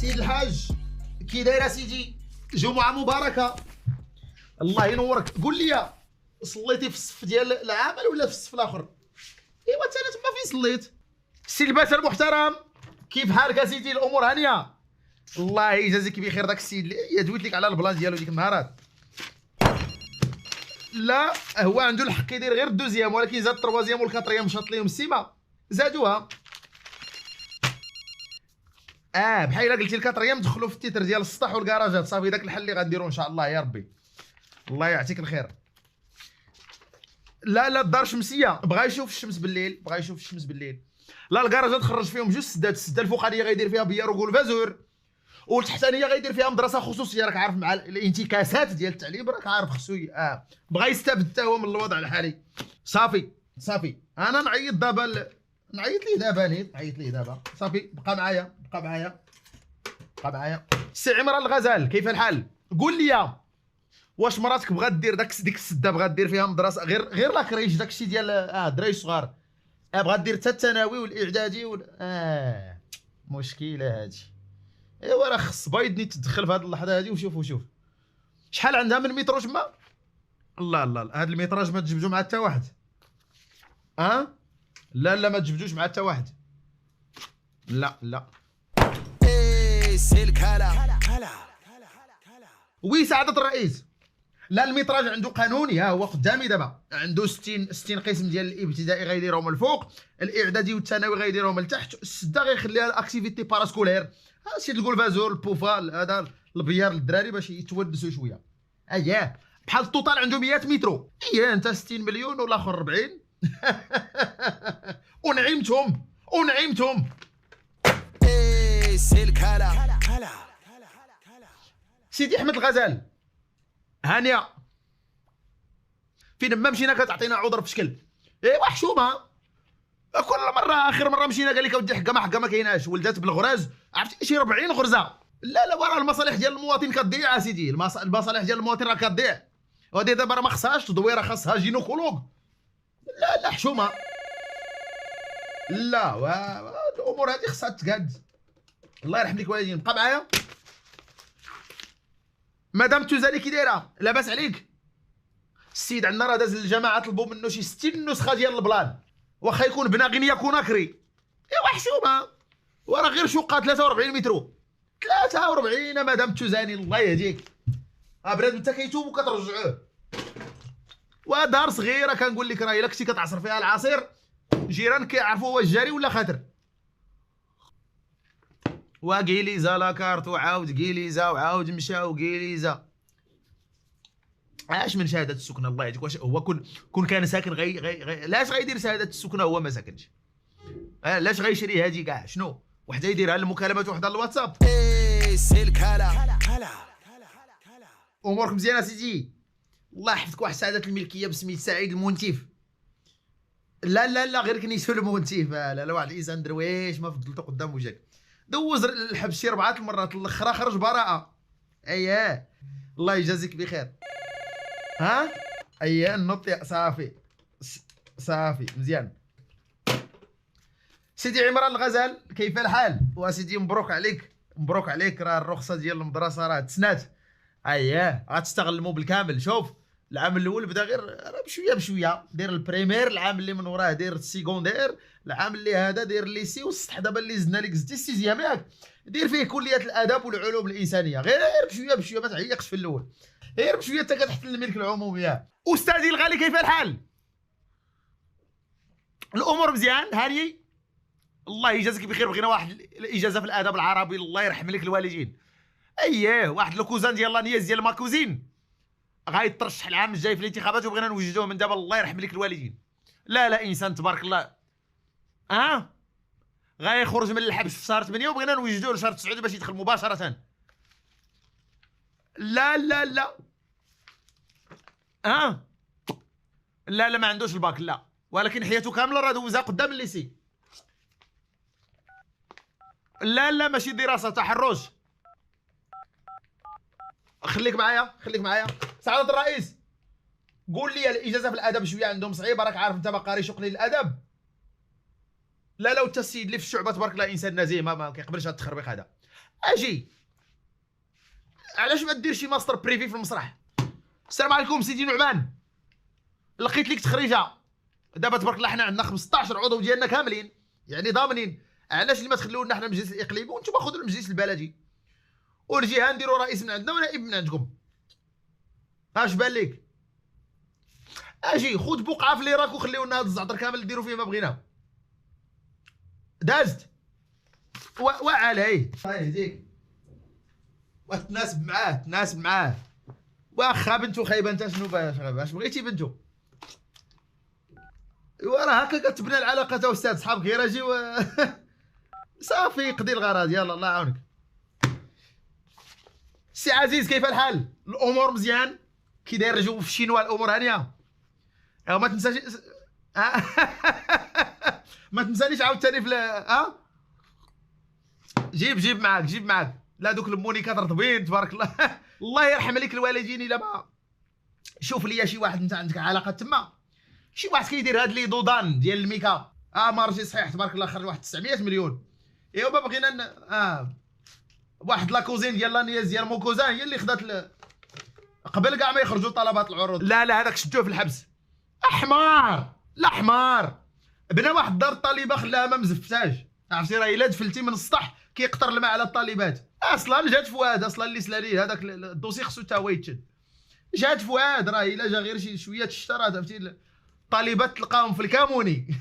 سيد الحاج كي دايره سيدي؟ جمعه مباركه. الله ينورك. قول لي صليتي في الصف ديال العمل ولا في الصف الاخر؟ ايوا انت تما فين صليت؟ السي الباشا المحترم كيف حالك سيدي؟ الامور هانيه؟ الله يجازيك بخير. داك السيد اللي دويت لك على البلان ديالو ديك النهارات، لا هو عنده الحق يدير غير الدوزيام، ولكن زاد التروازيام والكاتريام مشات ليهم السيما زادوها. بحال الا قلتي الكاتريام دخلوا في التيتر ديال السطح والكراجات. صافي داك الحل اللي غنديرو ان شاء الله يا ربي. الله يعطيك الخير. لا الدار شمسيه، بغا يشوف الشمس بالليل، بغا يشوف الشمس بالليل. لا الكراجات خرج فيهم جوج سدات، السده الفوقانيه غيدير فيها بيار وكولفازور، والتحتانيه غيدير فيها مدرسه خصوصيه. راك عارف مع الانتكاسات ديال التعليم، راك عارف خصو بغا يستافد حتى هو من الوضع الحالي. صافي انا نعيط دابا نعيط ليه دابا. صافي بقى معايا. سي عمران الغزال كيف الحال؟ قول لي واش مراتك بغات دير ديك السده، بغات دير فيها مدرسه غير لاكريش داكشي ديال الدراري الصغار، بغات دير حتى الثانوي والاعدادي مشكله هادي. ايوا راه خص بايدني تدخل في هذه اللحظه هذه. وشوف شحال عندها من متر تما. الله هذا المتراج ما تجبدو مع حتى واحد. لا ما تجبدوش مع حتى واحد. لا سلك هلا وي سعادة الرئيس. لا المتراج عنده قانوني، هو قدامي دابا. عنده 60 قسم ديال الابتدائي غيديرهم الفوق، الاعدادي والثانوي غيديرهم لتحت، السده غيخليها الاكتيفيتي باراسكولير، شي الكولفازور البوفا هذا البيار للدراري باش يتونسوا شويه. بحال التوتال عنده 100 مترو. انت 60 مليون والاخر 40. ونعيمتهم. سلك هلا سيدي احمد الغزال هانيه، فين ما مشينا كتعطينا عذر في شكل. ايوا حشومه. كل مره اخر مره مشينا قال لك اودي حقه ما كايناش، ولدات بالغراز عرفتي شي 40 غرزه. لا وراه المصالح ديال المواطن كتضيع اسيدي، المصالح ديال المواطن راه كتضيع. وهادي دابا راه ما خصهاش تدويره، خاصها جينيكولوج. لا حشومه. لا الامور هذه خصها تقاد. الله يرحم لك والدين. بقى معايا مدام التوزالي كي دايره؟ لاباس عليك؟ السيد عندنا راه داز للجماعه طلبوا منه شي 60 نسخه ديال البلان، واخا يكون بنا غينيا كوناكري. ايوا حشومه. وراه غير شقه 43 مترو. 43 مدام التوزاني الله يهديك. بنادم انت كيتوب وكترجعوه. ودار صغيره كنقول لك راه الا كنتي كتعصر فيها العصير جيران كيعرفوا واش جاري ولا خاطر. وكيليزا لاكارت وعاود كيليزا وعاود مشى وكيليزا. من شهاده السكنه الله يهديك؟ واش هو كون كان ساكن لاش غيدير شهاده السكنه هو ما ساكنش؟ لاش غيشري هادي كاع؟ شنو وحده يديرها للمكالمات وحده للواتساب؟ سلك هلا امورك مزيانه سيدي؟ الله يحفظك. واحد سعاده الملكيه بسميت سعيد المنتف. لا غير كنيسو المنتف. لا واحد الانسان درويش ما فضلته قدام وجهك. دوز الحبس شي 4 المرات، الاخرى خرج براءه. الله يجازيك بخير. النط صافي مزيان. سيدي عمران الغزال كيف الحال؟ وسيدي مبروك عليك راه الرخصه ديال المدرسه راه تسنات. غتستغلموا بالكامل. شوف العام الاول بدا غير بشويه دير البريمير، العام اللي من وراه دير السيكوندير، العام اللي هذا دير الليسي، والسطح دابا اللي زدنا لك زدتي السيزيام ياك دير فيه كليه الاداب والعلوم الانسانيه. غير بشويه ما تعيقش في الاول، غير بشويه حتى كتحتل الملك العمومي. استاذي الغالي كيف الحال؟ الامور مزيان هاني؟ الله يجازيك بخير. بغينا واحد الاجازه في الادب العربي الله يرحم لك الوالدين. واحد لوكوزان ديال لانياز ديال ما كوزين غيترشح العام الجاي في الانتخابات وبغينا نوجدوه من دابا الله يرحم لك الوالدين. لا انسان تبارك الله. غيخرج من الحبس في شهر 8 وبغينا نوجدوه لشهر 9 باش يدخل مباشره. لا ما عندوش الباك. لا ولكن حياته كامله راه دوزها قدام الليسي. لا ماشي دراسه، تحرش. خليك معايا سعاده الرئيس. قول لي الاجازه في الادب شويه عندهم صعيبه، راك عارف انت ما قاري شغلي الادب. لا لا، وتا السيد اللي في الشعبه تبارك الله انسان نزيه ما كيقبلش هذا التخربيق هذا. اجي علاش ما دير شي ماستر بريفي في المسرح؟ السلام عليكم سيدي نعمان، لقيت لك تخريجه دابا تبارك الله، حنا عندنا 15 عضو ديالنا كاملين يعني ضامنين، علاش اللي ما تخليو لنا حنا المجلس الاقليمي وانتم خذوا المجلس البلدي والجهه نديروا رئيس من عندنا ونائب من عندكم؟ اش بان لك؟ اجي خذ بقعه في ليراك وخليو لنا هذا الزعتر كامل نديروا فيه ما بغينا. دازت وعليه الله يهديك، وتناسب معاه واخا بنتو خايبه انت شنو باش بغيتي بنتو؟ ايوا راه هكا كتبنى العلاقه تا استاذ، صحابك غير اجي صافي قضي الغرض. يلا الله يعاونك. سي عزيز كيف الحال؟ الامور مزيان؟ كي داير الجو في الشينوا الامور هانيه؟ ايوا ما تنساش ما تنسانيش عاوتاني في جيب معاك لا دوك المونيكات رطبين تبارك الله الله يرحم عليك الوالدين. الا ما شوف ليا شي واحد، انت عندك علاقه تما، شي واحد كيدير هاد لي دودان ديال الميكا مارجي صحيح تبارك الله، خرج واحد 900 مليون. ايوا ما بغينا واحد لاكوزين ديال لانياز ديال مو كوزان هي اللي خدات قبل كاع ما يخرجوا طلبات العروض. لا هذاك شدوه في الحبس، حمار لا حمار، بنا واحد الدار الطالبه خلاها ما مزفتاش، عرفتي راه الا دفلتي من السطح كيقطر الماء على الطالبات. اصلا جات فؤاد اصلا اللي سلالي هذاك الدوسي خصو تا هو يتشد. جات فؤاد راه الا جا غير شي شويه تشترى عرفتي الطالبات تلقاهم في الكاموني